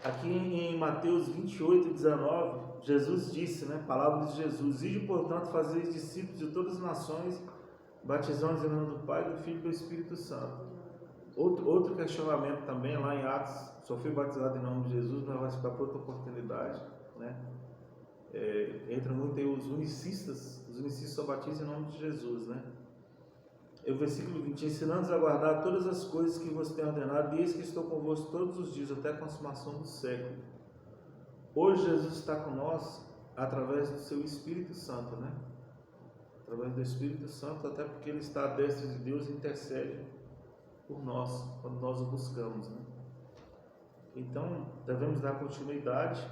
Aqui em Mateus 28, 19, Jesus disse, né, palavras de Jesus: ide, portanto, fazer discípulos de todas as nações, batizando-os em nome do Pai, do Filho e do Espírito Santo. Outro questionamento também, lá em Atos: só fui batizado em nome de Jesus, mas vai ficar para outra oportunidade, né? Entra muito aí os unicistas só batizam em nome de Jesus, né? O versículo 20: ensinando-os a guardar todas as coisas que vos tenho ordenado, e eis que estou convosco todos os dias, até a consumação do século. Hoje Jesus está com nós através do seu Espírito Santo, né? Através do Espírito Santo, até porque Ele está à destra de Deus e intercede por nós, quando nós o buscamos, né? Então, devemos dar continuidade,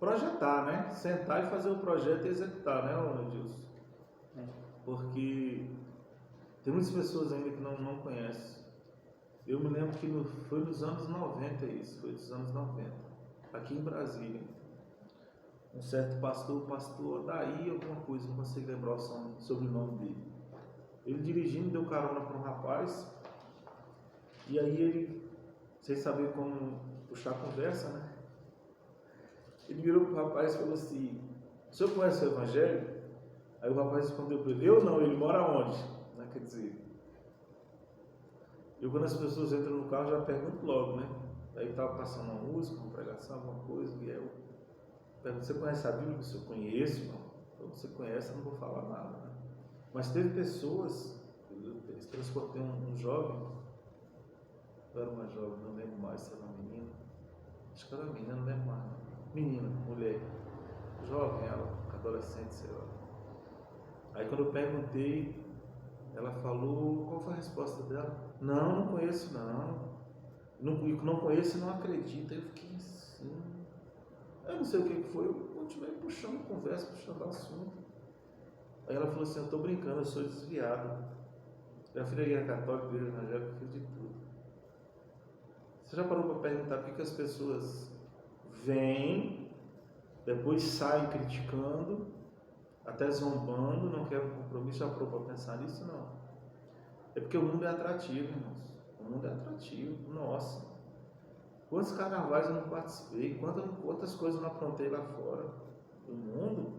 projetar, né? Sentar e fazer o projeto e executar, né, Edilson? Porque tem muitas pessoas ainda que não conhecem. Eu me lembro que foi nos anos 90 isso, foi dos anos 90, aqui em Brasília. Um certo pastor daí alguma coisa, não consigo lembrar o sobrenome dele. Ele dirigindo, deu carona para um rapaz, e aí ele, sem saber como puxar a conversa, né? Ele virou para o rapaz e falou assim: o senhor conhece o Evangelho? Aí o rapaz respondeu para ele: eu não, ele mora onde? Né? Quer dizer, eu quando as pessoas entram no carro já pergunto logo, né? Aí estava passando uma música, uma pregação, alguma coisa, e eu pergunto: você conhece a Bíblia? Se eu conheço, não. Então você conhece, eu não vou falar nada, né? Mas teve pessoas, eu transportei um jovem, eu era uma jovem, não lembro mais se era uma menina, acho que era uma menina, não lembro mais, não. Menina, mulher, jovem, ela, adolescente, sei lá. Aí quando eu perguntei, ela falou: qual foi a resposta dela? Não conheço não. Não conheço e não acredito. Aí eu fiquei assim, eu não sei o que foi, eu continuei puxando conversa, puxando assunto. Aí ela falou assim: eu estou brincando, eu sou desviado. Eu fui da igreja católica, igreja evangélica, fiz de tudo. Você já parou para perguntar por que as pessoas vêm, depois saem criticando, até zombando, não querem compromisso? Já parou para pensar nisso? Não. É porque o mundo é atrativo, irmãos. O mundo é atrativo. Nossa, quantos carnavais eu não participei, quantas coisas eu não aprontei lá fora do mundo,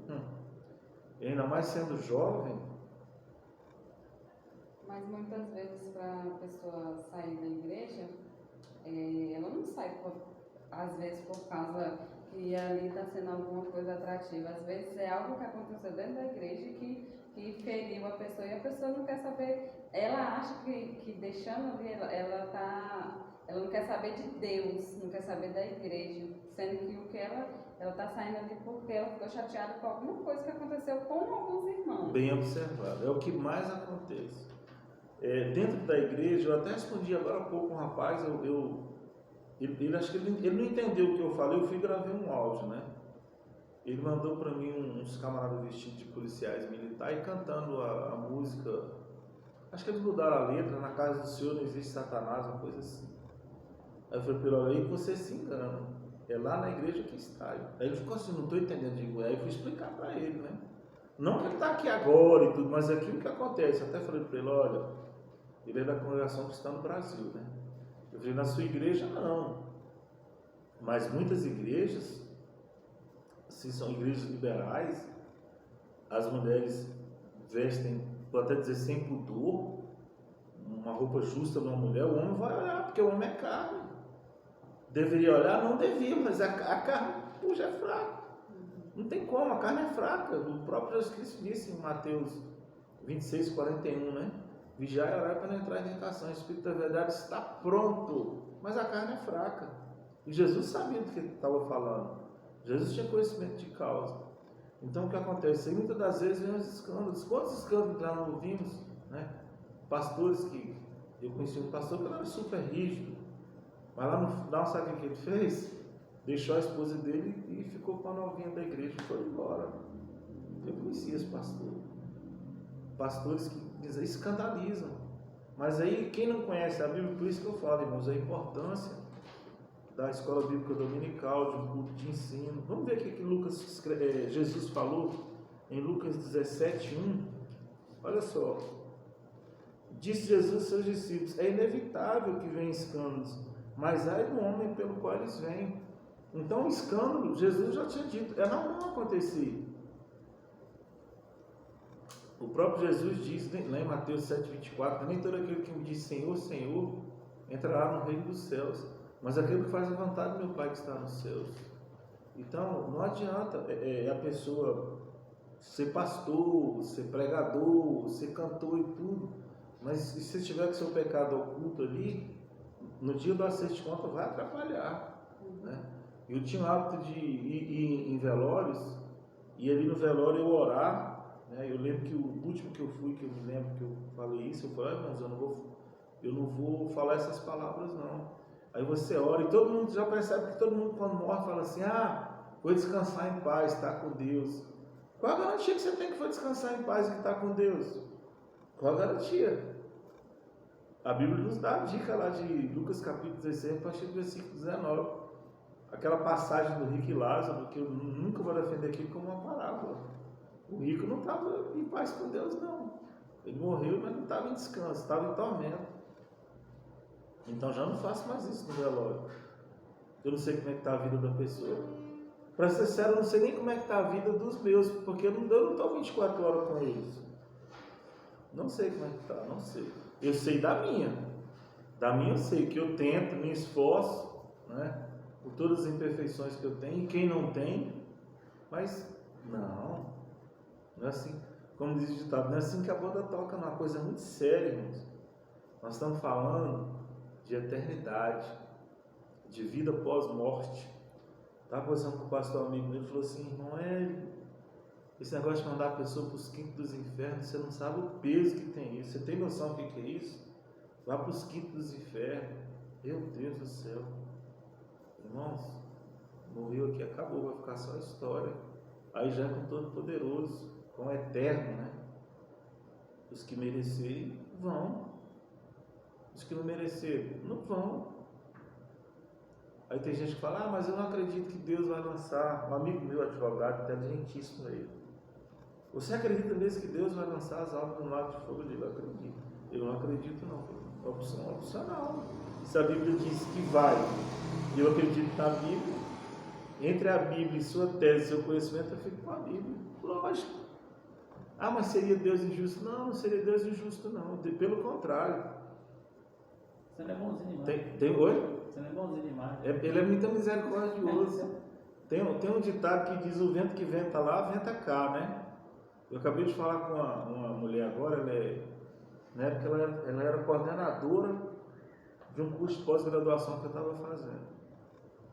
e ainda mais sendo jovem. Mas muitas vezes, para a pessoa sair da igreja, ela não sai, às vezes, por causa que ali está sendo alguma coisa atrativa. Às vezes é algo que aconteceu dentro da igreja que feriu a pessoa, e a pessoa não quer saber. Ela acha que deixando ali, ela não quer saber de Deus, não quer saber da igreja, sendo que o que ela está saindo ali porque ela ficou chateada com alguma coisa que aconteceu com alguns irmãos. Bem observado, é o que mais acontece. Dentro da igreja, eu até respondi agora há pouco um rapaz, ele acho que ele não entendeu o que eu falei, eu fui e gravei um áudio, né? Ele mandou para mim uns camaradas vestidos de policiais militares cantando a música. Acho que eles mudaram a letra: na casa do Senhor não existe Satanás, uma coisa assim. Aí eu falei para ele: olha, aí você se engana, é lá na igreja que está. Aí ele ficou assim: não estou entendendo. Digo, aí eu fui explicar para ele, né? Não que ele está aqui agora e tudo, mas é aquilo que acontece. Eu até falei para ele: olha, ele é da congregação cristã no Brasil, né? Eu falei: na sua igreja não, mas muitas igrejas, se são igrejas liberais, as mulheres vestem, vou até dizer, sem pudor, uma roupa justa de uma mulher. O homem vai olhar, porque o homem é carne. Deveria olhar? Não devia, mas a carne, puxa, é fraca. Não tem como, a carne é fraca. O próprio Jesus Cristo disse em Mateus 26, 41, né? Vigiai e orai para não entrar em tentação. O Espírito da verdade está pronto, mas a carne é fraca. E Jesus sabia do que ele estava falando. Jesus tinha conhecimento de causa. Então o que acontece? E muitas das vezes vem os escândalos. Quantos escândalos já não ouvimos, né? Pastores que... Eu conheci um pastor que era super rígido, mas lá no final, sabe o que ele fez? Deixou a esposa dele e ficou com a novinha da igreja e foi embora. Eu conheci esse pastor. Pastores que escandalizam. Mas aí, quem não conhece a Bíblia, por isso que eu falo, irmãos, a importância da escola bíblica dominical, de um culto de ensino. Vamos ver o que Jesus falou em Lucas 17:1. Olha só. Disse Jesus aos seus discípulos: é inevitável que venham escândalos, mas ai do homem pelo qual eles vêm. Então, o escândalo, Jesus já tinha dito, não acontecer. O próprio Jesus diz, lá em Mateus 7,24, nem todo aquele que me diz Senhor, Senhor, entrará no reino dos céus, mas aquele que faz a vontade do meu Pai que está nos céus. Então, não adianta a pessoa ser pastor, ser pregador, ser cantor e tudo, mas se tiver com seu pecado oculto ali, no dia do acerto de conta vai atrapalhar, né? Eu tinha o hábito de ir em velórios, e ali no velório eu orar, né? Eu lembro que o último que eu fui, que eu me lembro que eu falei isso, eu falei: irmãos, eu não vou falar essas palavras não. Aí você ora e todo mundo já percebe que todo mundo quando morre fala assim: vou descansar em paz, está com Deus. Qual a garantia que você tem que foi descansar em paz e que está com Deus? Qual a garantia? A Bíblia nos dá a dica lá de Lucas capítulo 16, a partir do versículo 19. Aquela passagem do rico e Lázaro, que eu nunca vou defender aquilo como uma parábola. O rico não estava em paz com Deus, não. Ele morreu, mas não estava em descanso, estava em tormento. Então já não faço mais isso no velório. Eu não sei como é que está a vida da pessoa. Para ser sincero, eu não sei nem como é que está a vida dos meus, porque eu não estou 24 horas com eles. Não sei como é que está, não sei. Eu sei da minha. Da minha eu sei que eu tento, me esforço, né? Por todas as imperfeições que eu tenho, e quem não tem, mas não é assim, como diz o ditado, não é assim que a banda toca, não é uma coisa muito séria, irmãos. Nós estamos falando de eternidade, de vida pós-morte. Estava conversando com o pastor amigo meu, ele falou assim: irmão, esse negócio de mandar a pessoa para os quintos dos infernos, você não sabe o peso que tem isso. Você tem noção do que é isso? Vá para os quintos dos infernos. Meu Deus do céu. Irmãos, morreu aqui, acabou, vai ficar só a história. Aí já é com todo poderoso, com o eterno, né? Os que merecerem, vão. Os que não merecerem, não vão. Aí tem gente que fala: mas eu não acredito que Deus vai lançar. Um amigo meu, advogado, inteligentíssimo aí. Você acredita mesmo que Deus vai lançar as almas no lago de fogo? Eu digo: eu acredito. Eu não acredito não. É opção opcional. Se a Bíblia diz que vai, e eu acredito na Bíblia, entre a Bíblia e sua tese, seu conhecimento, eu fico com a Bíblia. Lógico. Mas seria Deus injusto? Não seria Deus injusto não. Pelo contrário. Você não é bonzinho demais. Oi? Você não é bonzinho demais. Ele é muito misericordioso. Tem um ditado que diz: o vento que venta lá, venta cá, né? Eu acabei de falar com uma mulher agora, na época ela era coordenadora de um curso de pós-graduação que eu estava fazendo.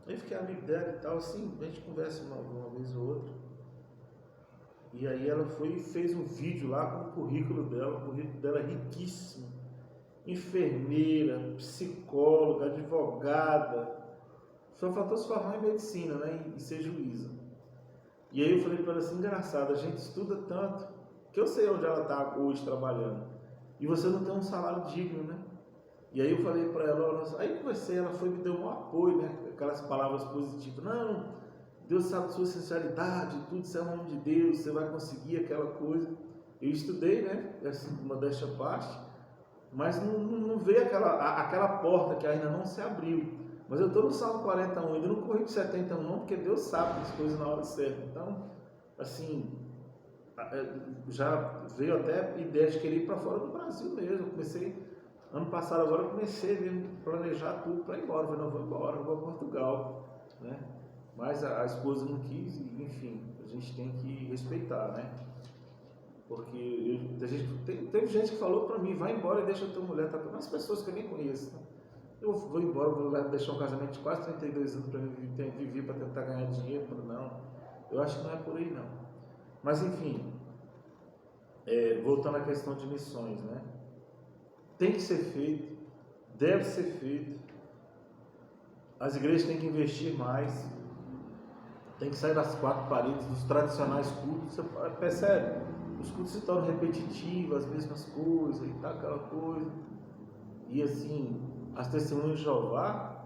Aí fiquei amigo dela e tal, assim, a gente conversa uma vez ou outra. E aí ela foi e fez um vídeo lá com o currículo dela. O currículo dela é riquíssimo. Enfermeira, psicóloga, advogada. Só faltou se formar em medicina, né? E ser juíza. E aí eu falei para ela assim: engraçado, a gente estuda tanto que eu sei onde ela está hoje trabalhando. E você não tem um salário digno, né? E aí eu falei para ela, aí conversei, ela foi e me deu um apoio, né? Aquelas palavras positivas. Não, Deus sabe de sua sinceridade, tudo, você é um homem de Deus, você vai conseguir aquela coisa. Eu estudei, né? Assim, modéstia à parte, mas não veio aquela porta que ainda não se abriu. Mas eu estou no Salmo 41, ainda não corri para 71 não, porque Deus sabe as coisas na hora certa. Então, assim, já veio até ideia de querer ir para fora do Brasil mesmo. Eu comecei, ano passado agora, eu comecei mesmo a planejar tudo para ir embora. Eu falei: não, vou embora, vou a Portugal, né? Mas a esposa não quis, e, enfim, a gente tem que respeitar, né? Porque teve gente que falou para mim: vai embora e deixa a tua mulher, tá? Mas pessoas que eu nem conheço, né? Eu vou embora, vou deixar um casamento de quase 32 anos para viver, para tentar ganhar dinheiro. Não, eu acho que não é por aí não. Mas enfim, voltando à questão de missões, né? Tem que ser feito, deve ser feito. As igrejas têm que investir mais, tem que sair das quatro paredes, dos tradicionais cultos. Você percebe? Os cultos se tornam repetitivos, as mesmas coisas e tal, aquela coisa. E assim, as testemunhas de Jeová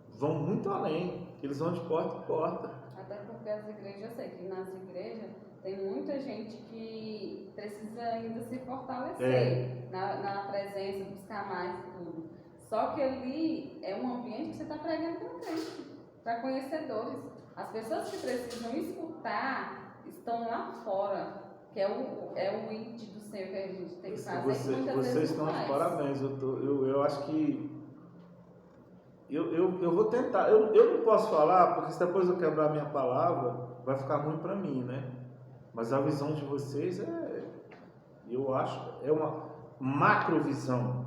vão muito além, eles vão de porta em porta. Até porque as igrejas, eu sei que nas igrejas Tem muita gente que precisa ainda se fortalecer na presença, buscar mais e tudo. Só que ali é um ambiente que você está pregando para crente, para conhecedores. As pessoas que precisam escutar estão lá fora, que é o id do Senhor que a gente tem que fazer. Vocês estão de parabéns. Eu acho que eu vou tentar. Eu não posso falar, porque se depois eu quebrar a minha palavra, vai ficar ruim para mim, né? Mas a visão de vocês eu acho, é uma macrovisão.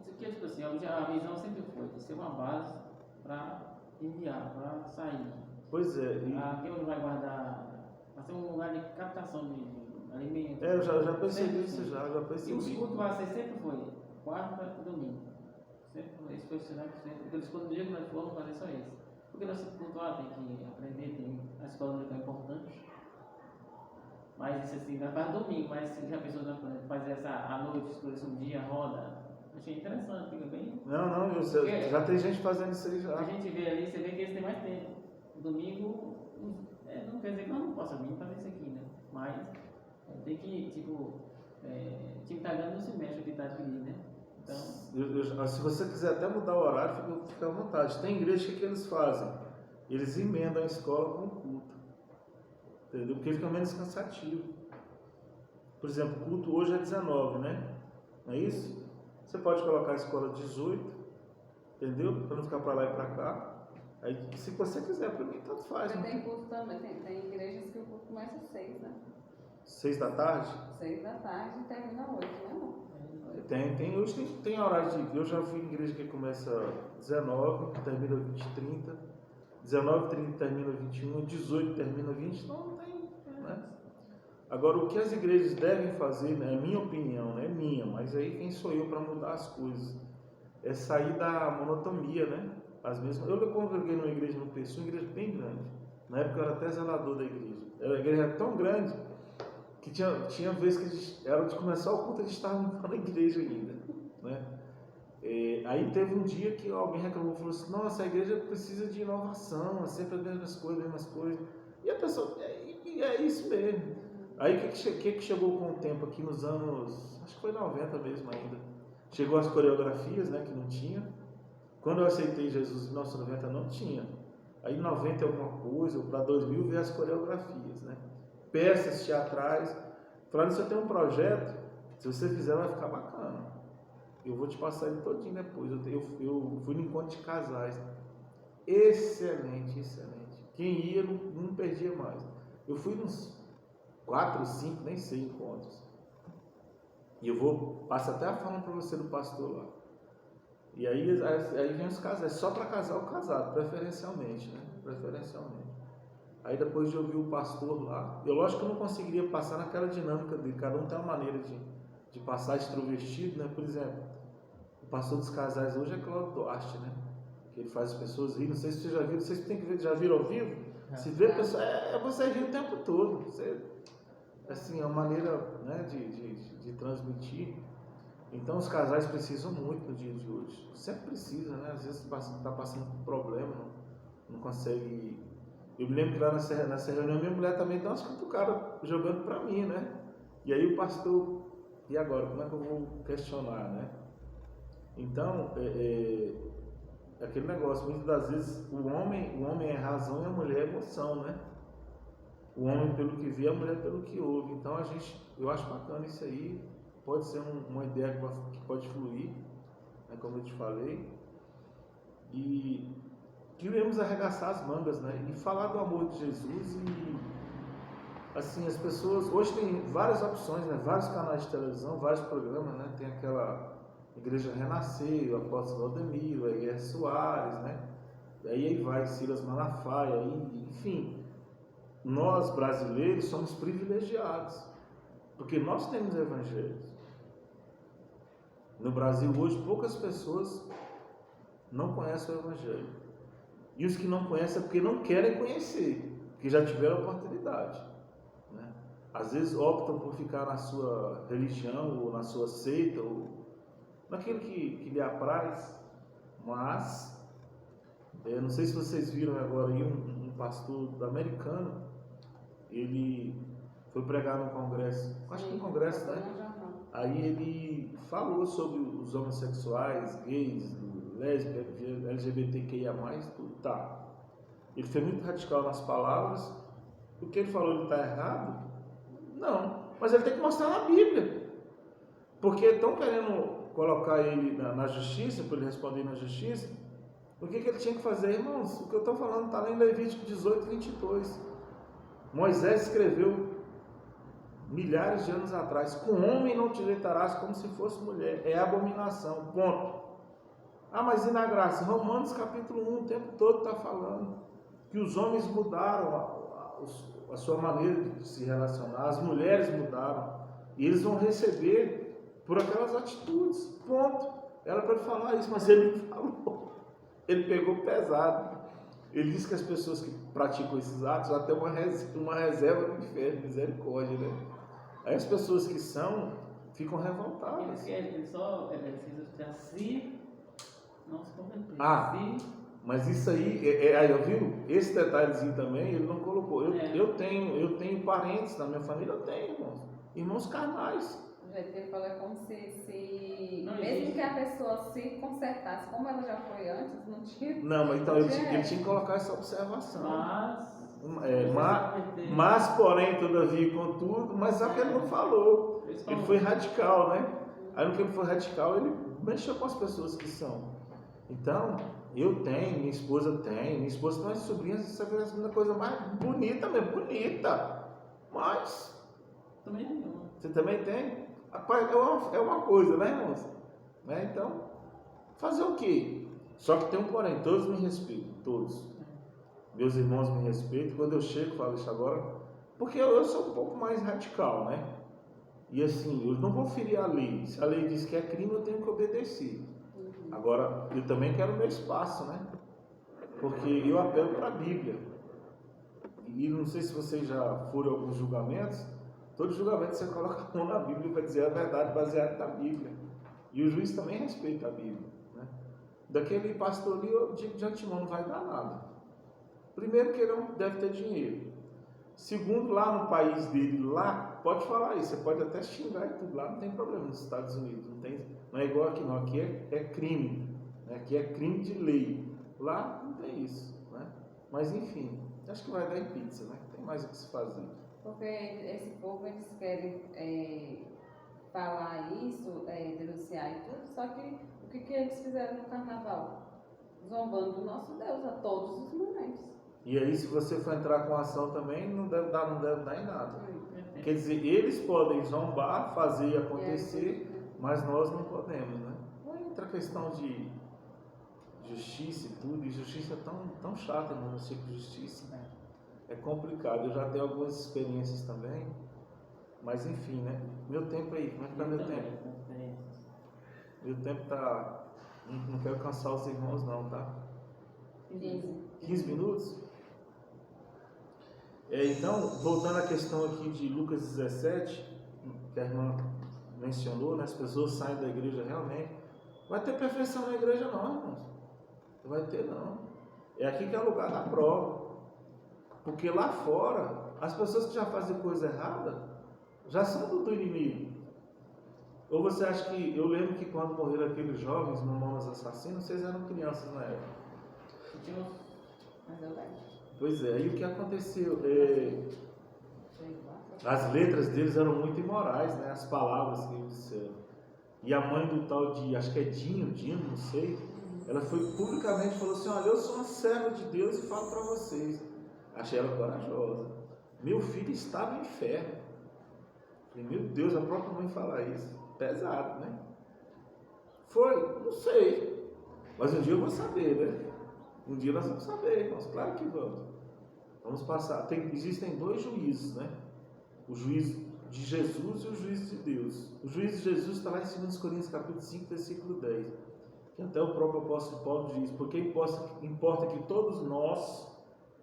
Isso aqui é tipo assim, a visão sempre foi de ser uma base para enviar, para sair. Pois é. Aqui onde vai guardar, vai ser um lugar de captação de alimento. Eu já percebi isso, já E percebi. os cultos vai ser sempre foi quarta e domingo. Sempre foi, esse foi o sinal que sempre. Porque quando o dia que nós formos fazer só isso. Porque nosso culto lá tem que aprender, tem a escola não é importante. Mas isso assim, vai para domingo, mas se a pessoa não fazer essa à noite, escolher um dia, roda. Achei interessante, fica bem. Não, já tem gente fazendo isso aí já. A gente vê ali, você vê que eles têm mais tempo. Domingo, não quer dizer que eu não possa vir fazer isso aqui, né? Mas tem que, tipo, time italiano não se mexe o que está ali, né? Então. Se você quiser até mudar o horário, fica à vontade. Tem igreja que eles fazem? Eles emendam a escola com o culto. Entendeu? Porque fica menos cansativo. Por exemplo, o culto hoje é 19, né? Não é isso? Você pode colocar a escola 18, entendeu? Para não ficar para lá e para cá. Aí, se você quiser, para mim, tanto faz. Mas tem culto também, tem igrejas que o culto começa às 6, né? 6 da tarde? 6 da tarde e termina às 8, né, amor? Hoje tem horário de. Eu já fui em igreja que começa 19, termina 20h30, 19h30 termina 21, 18 termina 20, então não tem. Né? Agora, o que as igrejas devem fazer, né, é minha opinião, não é minha, mas aí quem sou eu para mudar as coisas? É sair da monotonia, né? Eu congreguei numa igreja no Pessoa, uma igreja bem grande. Na época eu era até zelador da igreja. A igreja era tão grande que tinha vezes que era de começar o culto, a gente estava na igreja ainda, né? Aí teve um dia que alguém reclamou, falou assim: nossa, a igreja precisa de inovação, é sempre as mesmas coisas. E a pessoa, é isso mesmo. Aí o que chegou com o tempo aqui nos anos, acho que foi 90 mesmo ainda, chegou as coreografias, né, que não tinha. Quando eu aceitei Jesus em 1990 não tinha. Aí em 90 alguma coisa, para 2000 veio as coreografias, né? Peças teatrais. Falando, se eu tenho um projeto, se você fizer vai ficar bacana. Eu vou te passar ele todinho depois. Eu fui no encontro de casais. Excelente. Quem ia não perdia mais. Eu fui nos 4, 5, nem sei encontros. E eu passo até a fama para você do pastor lá. E aí vem os casais, só para casal casado, preferencialmente, né? Preferencialmente. Aí depois de ouvir o pastor lá, eu lógico que eu não conseguiria passar naquela dinâmica dele, cada um tem uma maneira de passar extrovertido, né? Por exemplo, o pastor dos casais hoje é Cláudio Duarte, né? Que ele faz as pessoas rirem, não sei se vocês já viram, vocês têm que ver, já viram ao vivo? Se vê a pessoa, você rir o tempo todo, assim, é uma maneira, né, de transmitir. Então os casais precisam muito no dia de hoje, sempre precisa, né? Às vezes está passando por problema, não consegue. Eu me lembro que lá nessa reunião minha mulher também deu umas cutucadas jogando para mim, né? E aí o pastor, e agora, como é que eu vou questionar, né? Então, aquele negócio, muitas das vezes o homem é razão e a mulher é emoção, né? O homem pelo que vê, a mulher pelo que ouve. Então eu acho bacana isso aí, pode ser uma ideia que pode fluir, né, como eu te falei, e queremos arregaçar as mangas, né, e falar do amor de Jesus. E assim, as pessoas, hoje tem várias opções, né, vários canais de televisão, vários programas, né, tem aquela Igreja Renascer, o Apóstolo Valdemiro, a Guerra Soares, né, aí vai Silas Malafaia, enfim, nós brasileiros somos privilegiados, porque nós temos evangelhos. No Brasil hoje, poucas pessoas não conhecem o Evangelho. E os que não conhecem é porque não querem conhecer, porque já tiveram oportunidade. Né? Às vezes optam por ficar na sua religião, ou na sua seita, ou naquilo que lhe apraz. Mas, não sei se vocês viram agora aí um pastor americano, ele foi pregar no congresso, acho que no congresso, né? Aí ele falou sobre os homossexuais, gays, lésbicas, LGBTQIA+, tudo, tá. Ele foi muito radical nas palavras. O que ele falou, ele está errado? Não, mas ele tem que mostrar na Bíblia. Porque estão querendo colocar ele na justiça, para ele responder na justiça. O que ele tinha que fazer, irmãos? O que eu estou falando está lá em Levítico 18, 22. Moisés escreveu milhares de anos atrás: com homem não te deitarás como se fosse mulher, é abominação, ponto. Ah, mas e na graça? Romanos capítulo 1, o tempo todo está falando que os homens mudaram a sua maneira de se relacionar, as mulheres mudaram, e eles vão receber por aquelas atitudes, ponto. Era para ele falar isso, mas ele não falou. Ele pegou pesado. Ele disse que as pessoas que praticam esses atos até uma reserva do inferno, misericórdia, né? Aí as pessoas que ficam revoltadas. Ele só se não se converter. Mas isso aí, aí viu? Esse detalhezinho também ele não colocou. Eu tenho parentes na minha família, eu tenho irmãos carnais. O jeito que ele falou é como se mesmo que a pessoa se consertasse, como ela já foi antes, não tinha. Não, mas então ele tinha que colocar essa observação. Mas porém, todavia, contudo, mas só que ele não falou. Ele foi radical, né? Aí no que ele foi radical, ele mexeu com as pessoas que são. Então, eu tenho, minha esposa tem umas sobrinhas, isso é a coisa mais bonita mesmo, bonita. Mas também tem uma. Você também tem? Rapaz, é uma coisa, né, irmãos? Né? Então, fazer o quê? Só que tem um porém, todos me respeitam, todos. Meus irmãos me respeitam. Quando eu chego, falo isso agora, porque eu sou um pouco mais radical, né? E assim, eu não vou ferir a lei. Se a lei diz que é crime, eu tenho que obedecer. Agora, eu também quero o meu espaço, né? Porque eu apelo para a Bíblia. E não sei se vocês já foram a alguns julgamentos. Todo julgamento você coloca a mão na Bíblia para dizer a verdade baseada na Bíblia. E o juiz também respeita a Bíblia, né? Daquele pastor ali, eu digo de antemão, não vai dar nada. Primeiro que ele não deve ter dinheiro. Segundo, lá no país dele, lá, pode falar isso, você pode até xingar e tudo, lá não tem problema nos Estados Unidos, não é igual aqui não, aqui é crime, né? Aqui é crime de lei, lá não tem isso, né? Mas enfim, acho que vai dar em pizza, né? Tem mais o que se fazer. Porque esse povo, eles querem falar isso, denunciar e tudo, só que o que eles fizeram no carnaval? Zombando do nosso Deus a todos os momentos. E aí, se você for entrar com ação também, não deve dar em nada. Quer dizer, eles podem zombar, fazer acontecer, mas nós não podemos, né? Outra questão de justiça e tudo, e justiça é tão chata, irmão, no ciclo de justiça. É complicado, eu já tenho algumas experiências também, mas enfim, né? Meu tempo aí, como é que está meu tempo? Meu tempo está... Não quero cansar os irmãos não, tá? 15 minutos? Então, voltando à questão aqui de Lucas 17, que a irmã mencionou, né? As pessoas saem da igreja realmente. Vai ter perfeição na igreja não, irmãos. Não vai ter não. É aqui que é o lugar da prova. Porque lá fora, as pessoas que já fazem coisa errada, já são do inimigo. Ou você acha que... Eu lembro que quando morreram aqueles jovens, Mamonas Assassinos, vocês eram crianças na época. Mas eu lembro. Pois é, aí o que aconteceu? As letras deles eram muito imorais, né? As palavras que eles disseram. E a mãe do tal de, acho que é Dino, não sei, ela foi publicamente e falou assim: olha, eu sou uma serva de Deus e falo para vocês. Achei ela corajosa. Meu filho está no inferno. Falei, meu Deus, a própria mãe falar isso. Pesado, né? Foi? Não sei. Mas um dia eu vou saber, né? Um dia nós vamos saber, irmãos. Claro que vamos. Vamos passar. Existem dois juízes, né? O juízo de Jesus e o juízo de Deus. O juízo de Jesus está lá em 2 Coríntios capítulo 5, versículo 10. Que até o próprio apóstolo Paulo diz: porque importa que todos nós,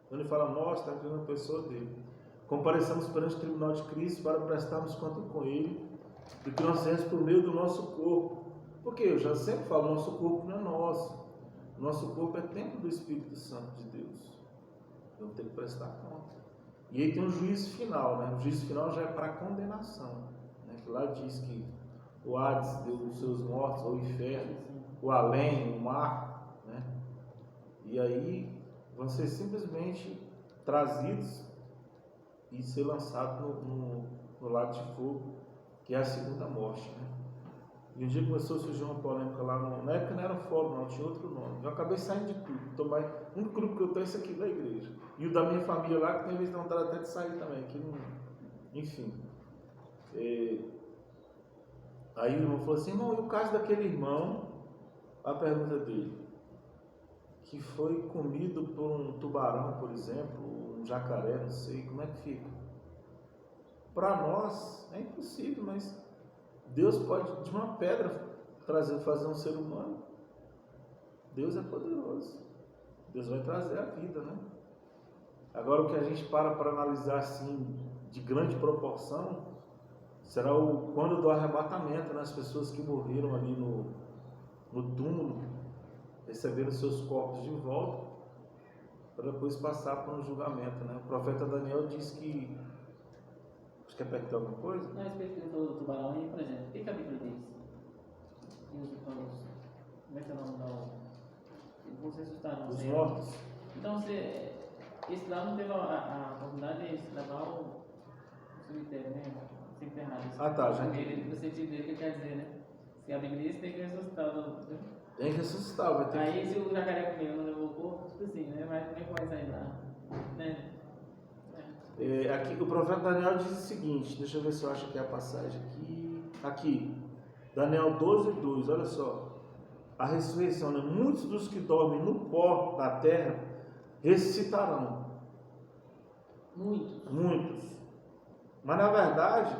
quando ele fala nós, está incluindo a pessoa dele, compareçamos perante o tribunal de Cristo para prestarmos conta com ele do que nós temos por meio do nosso corpo. Porque eu já sempre falo, nosso corpo não é nosso. Nosso corpo é templo do Espírito Santo de Deus. Vamos ter que prestar conta. E aí tem um juízo final, né? O juízo final já é para condenação, né? Que lá diz que o Hades deu os seus mortos, ou o inferno, o além, o mar, né? E aí vão ser simplesmente trazidos e ser lançados no lago de fogo, que é a segunda morte, né? E um dia começou a surgir uma polêmica lá, na época não era fórum, não, tinha outro nome. Eu acabei saindo de tudo. Então, o único grupo que eu estou é esse aqui da igreja. E o da minha família lá, que tem vez de vontade até de sair também. Que não... Enfim. Aí o irmão falou assim, irmão, e o caso daquele irmão, a pergunta dele, que foi comido por um tubarão, por exemplo, um jacaré, não sei, como é que fica? Para nós é impossível, mas Deus pode, de uma pedra, fazer um ser humano. Deus é poderoso. Deus vai trazer a vida, né? Agora, o que a gente para analisar assim, de grande proporção, será quando do arrebatamento, né? As pessoas que morreram ali no túmulo, receberam seus corpos de volta, para depois passar por um julgamento, né? O profeta Daniel diz que... Você quer perguntar alguma coisa? Não, a respeito do tubarão aí, por exemplo, o que a Bíblia diz? Como é que é o nome da... Vão ser assustados. Os mortos. Então, esse lá não teve a oportunidade de se levar o cemitério, né? Se enterrar. Ah, tá, já entendi. No sentido dele, que quer dizer, né? Se a Bíblia diz, tem que ressuscitar. Tem que ressuscitar, vai ter aí, se o jacaré comeu, não levou o corpo, tipo assim, né? Mas como é que vai sair lá? Né? Aqui, o profeta Daniel diz o seguinte, deixa eu ver se eu acho que é a passagem aqui, Daniel 12:2, olha só, a ressurreição, né? Muitos dos que dormem no pó da terra ressuscitarão. Muitos. Mas na verdade,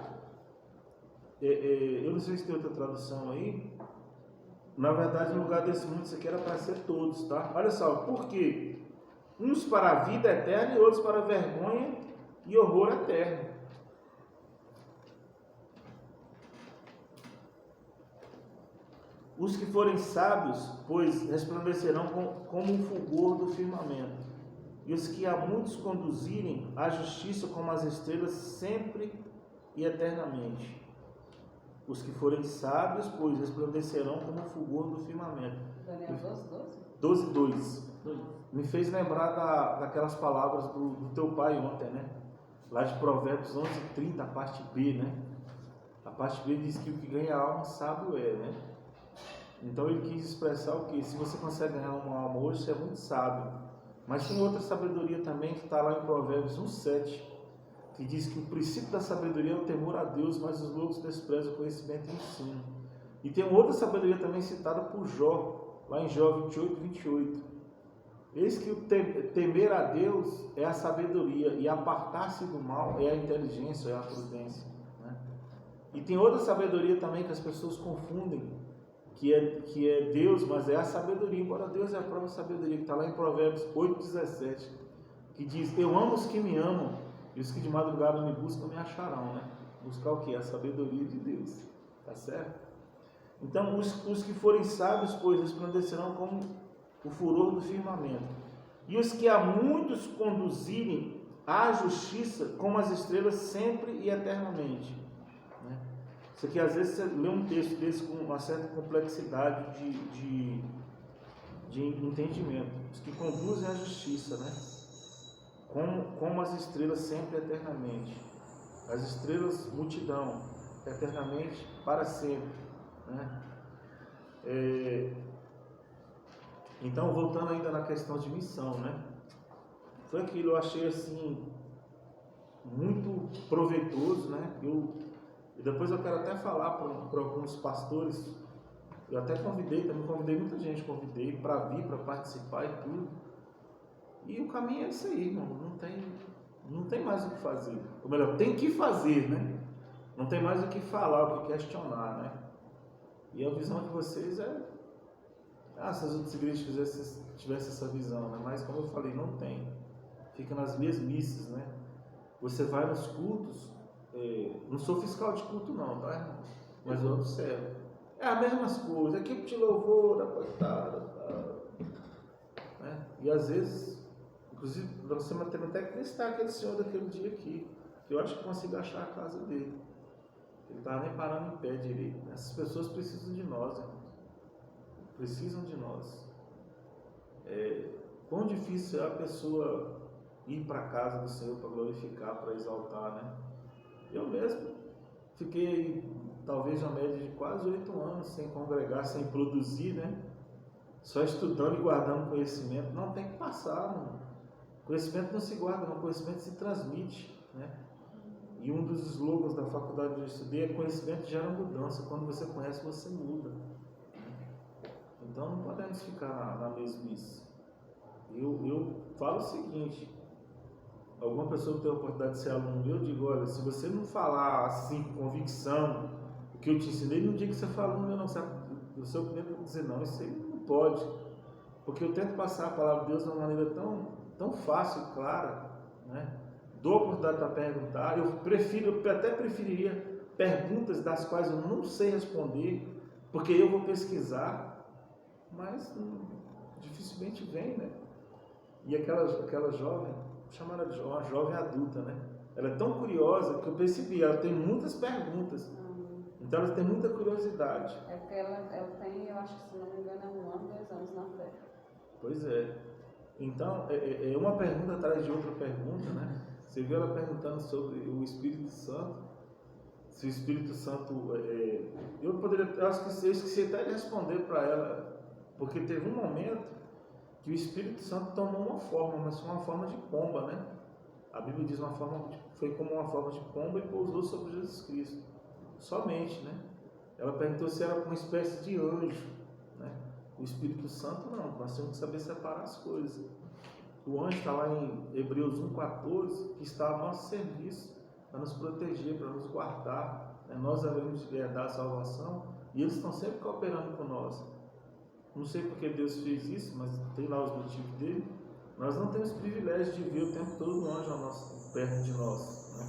eu não sei se tem outra tradução aí, na verdade no lugar desse mundo isso aqui era para ser todos, tá? Olha só, por quê? Uns para a vida eterna e outros para a vergonha e horror eterno. Os que forem sábios, pois resplandecerão como o fulgor do firmamento, e os que a muitos conduzirem à justiça como as estrelas sempre e eternamente. Os que forem sábios, pois resplandecerão como o fulgor do firmamento. Daniel 12:2. Me fez lembrar daquelas palavras do teu pai ontem, né? Lá de Provérbios 11:30, a parte B, né? A parte B diz que o que ganha a alma sábio é, né? Então ele quis expressar o que? Se você consegue ganhar uma alma hoje, você é muito sábio. Mas tem outra sabedoria também que está lá em Provérbios 1:7, que diz que o princípio da sabedoria é o temor a Deus, mas os loucos desprezam o conhecimento e ensino. E tem outra sabedoria também citada por Jó, lá em Jó 28:28. Eis que o temer a Deus é a sabedoria, e apartar-se do mal é a inteligência, é a prudência, né? E tem outra sabedoria também que as pessoas confundem, que é Deus, mas é a sabedoria, embora Deus é a própria sabedoria, que está lá em Provérbios 8:17, que diz, eu amo os que me amam, e os que de madrugada me buscam me acharão, né? Buscar o que? A sabedoria de Deus, tá certo? Então, os que forem sábios, pois resplandecerão como o furor do firmamento, e os que a muitos conduzirem à justiça como as estrelas sempre e eternamente, né? Isso aqui às vezes você lê um texto desse com uma certa complexidade de entendimento. Os que conduzem à justiça, né? Como as estrelas sempre e eternamente, as estrelas multidão, eternamente para sempre, né? Então, voltando ainda na questão de missão, né? Foi aquilo, eu achei assim, muito proveitoso, né? E depois eu quero até falar para alguns pastores, eu até convidei muita gente, para vir, para participar e tudo. E o caminho é isso aí, irmão, não tem mais o que fazer. Ou melhor, tem que fazer, né? Não tem mais o que falar, o que questionar, né? E a visão de vocês é... se as outras igrejas tivessem essa visão, né? Mas como eu falei, não tem. Fica nas mesmices, né? Você vai nos cultos, não sou fiscal de culto não, tá, irmão? Mas eu observo. É as mesmas coisas, equipe de louvor, apoiada, né? E às vezes, Inclusive, nós temos até que listar aquele senhor daquele dia aqui, que eu acho que consigo achar a casa dele. Ele não estava nem parando em pé direito. Essas pessoas precisam de nós, irmãos. Precisam de nós. Quão difícil é a pessoa ir para a casa do Senhor para glorificar, para exaltar, né? Eu mesmo fiquei, talvez, uma média de quase 8 anos sem congregar, sem produzir, né? Só estudando e guardando conhecimento. Não, tem que passar, não. Conhecimento não se guarda, não. Conhecimento se transmite, né? E um dos slogans da faculdade que eu estudei é: conhecimento gera mudança. Quando você conhece, você muda. Então não podemos ficar na mesmice. Eu falo o seguinte: alguma pessoa que tem a oportunidade de ser aluno meu, eu digo: olha, se você não falar assim com convicção o que eu te ensinei, no dia que você fala aluno meu, não sabe, eu sou o primeiro a dizer: não, isso aí não pode, porque eu tento passar a palavra de Deus de uma maneira tão fácil e clara, né? Dou a oportunidade para perguntar. Eu até preferiria perguntas das quais eu não sei responder, porque eu vou pesquisar, mas dificilmente vem, né? E aquela jovem, chamada de uma jovem adulta, né? Ela é tão curiosa que eu percebi, ela tem muitas perguntas. Então ela tem muita curiosidade. É porque ela tem, eu acho que, se não me engano, 1 ano, 2 anos na fé. Pois é. Então, é uma pergunta atrás de outra pergunta, né? Você viu ela perguntando sobre o Espírito Santo. Se o Espírito Santo... eu acho que eu esqueci até de responder para ela, porque teve um momento que o Espírito Santo tomou uma forma, mas foi uma forma de pomba, né? A Bíblia diz foi como uma forma de pomba e pousou sobre Jesus Cristo. Somente, né? Ela perguntou se era uma espécie de anjo, né? O Espírito Santo não, nós temos que saber separar as coisas. O anjo está lá em Hebreus 1,14, que está a nosso serviço, para nos proteger, para nos guardar, né? Nós devemos herdar a salvação e eles estão sempre cooperando com nós. Não sei porque Deus fez isso, mas tem lá os motivos dele. Nós não temos privilégio de ver o tempo todo um anjo perto de nós, né?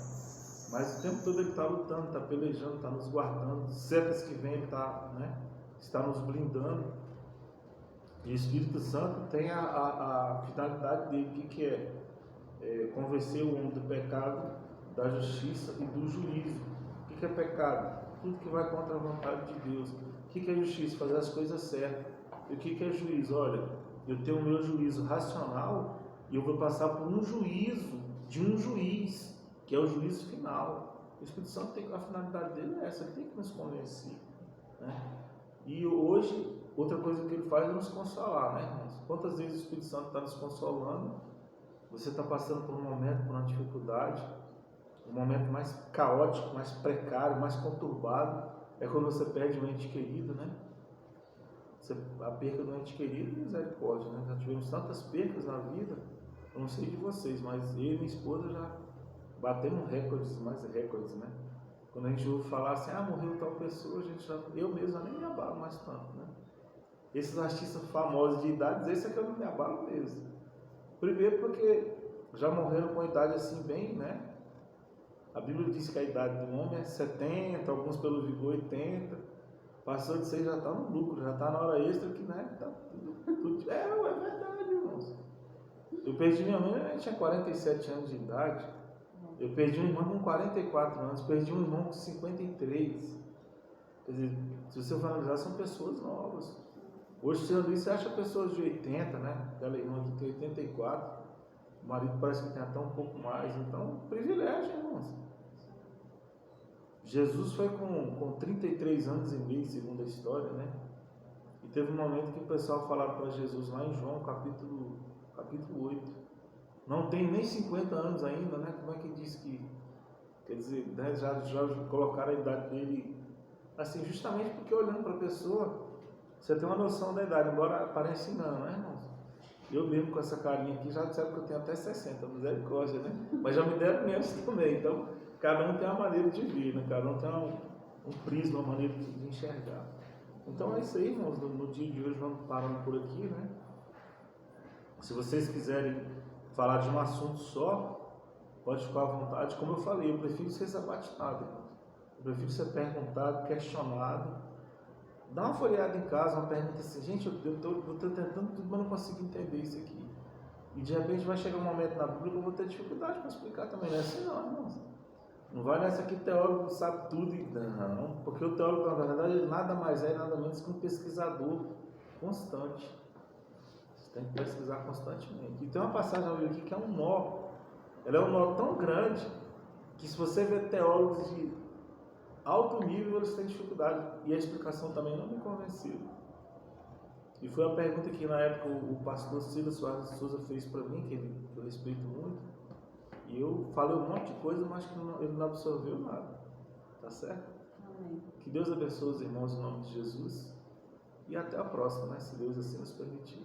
Mas o tempo todo ele está lutando, está pelejando, está nos guardando. Setas que vem, ele está nos blindando. E o Espírito Santo tem a finalidade dele, que é convencer o homem do pecado, da justiça e do juízo. O que é pecado? Tudo que vai contra a vontade de Deus. O que é justiça? Fazer as coisas certas. E o que é juízo? Olha, eu tenho o meu juízo racional e eu vou passar por um juízo de um juiz, que é o juízo final. O Espírito Santo tem a finalidade dele é essa, ele tem que nos convencer, né? E hoje, outra coisa que ele faz é nos consolar, né, irmãos? Quantas vezes o Espírito Santo está nos consolando? Você está passando por um momento, por uma dificuldade, um momento mais caótico, mais precário, mais conturbado, é quando você perde um ente querido, né? A perca do ente querido, misericórdia, né? Já tivemos tantas percas na vida, eu não sei de vocês, mas eu e minha esposa já batemos recordes, mais recordes, né? Quando a gente ouve falar assim, morreu tal pessoa, eu mesmo nem me abalo mais tanto, né? Esses artistas famosos de idades, esse é que eu não me abalo mesmo. Primeiro porque já morreram com a idade assim bem, né? A Bíblia diz que a idade do homem é 70, alguns pelo vigor 80. Passou de 6 já está no lucro, já está na hora extra que, né? Tá tudo... É verdade, irmãos. Eu perdi minha mãe, ela tinha 47 anos de idade. Eu perdi um irmão com 44 anos, perdi um irmão com 53. Quer dizer, se você for analisar, são pessoas novas. Hoje, sendo isso, você acha pessoas de 80, né? Aquela irmã que tem 84. O marido parece que tem até um pouco mais. Então, privilégio, irmãos. Jesus foi com 33 anos e meio, segundo a história, né? E teve um momento que o pessoal falava para Jesus lá em João, capítulo 8. Não tem nem 50 anos ainda, né? Como é que diz que... Quer dizer, né? já colocaram a idade dele assim, justamente porque olhando para a pessoa, você tem uma noção da idade, embora pareça não, né, irmãos? Eu mesmo com essa carinha aqui, já disseram que eu tenho até 60, misericórdia, né? Mas já me deram menos também, então cada um tem uma maneira de ver, né? Cada um tem um prisma, uma maneira de enxergar. Então é isso aí, irmãos, no dia de hoje vamos parando por aqui, né? Se vocês quiserem falar de um assunto só, pode ficar à vontade. Como eu falei, eu prefiro ser sabatinado, irmãos. Eu prefiro ser perguntado, questionado. Dá uma folheada em casa, uma pergunta assim, gente, eu estou tentando tudo, mas não consigo entender isso aqui. E de repente vai chegar um momento na Bíblia que eu vou ter dificuldade para explicar também. Não é assim não, irmãos. Não vai nessa que teólogo sabe tudo. Não, porque o teólogo, na verdade, ele nada mais é, nada menos que um pesquisador constante. Você tem que pesquisar constantemente. E tem uma passagem aqui que é um nó. Ela é um nó tão grande que se você vê teólogos de alto nível, eles têm dificuldade. E a explicação também não me convenceu. E foi a pergunta que na época o pastor Silas Soares de Souza fez para mim, que eu respeito muito. E eu falei um monte de coisa, mas que ele não absorveu nada. Tá certo? Amém. Que Deus abençoe os irmãos em nome de Jesus. E até a próxima, né? Se Deus assim nos permitir.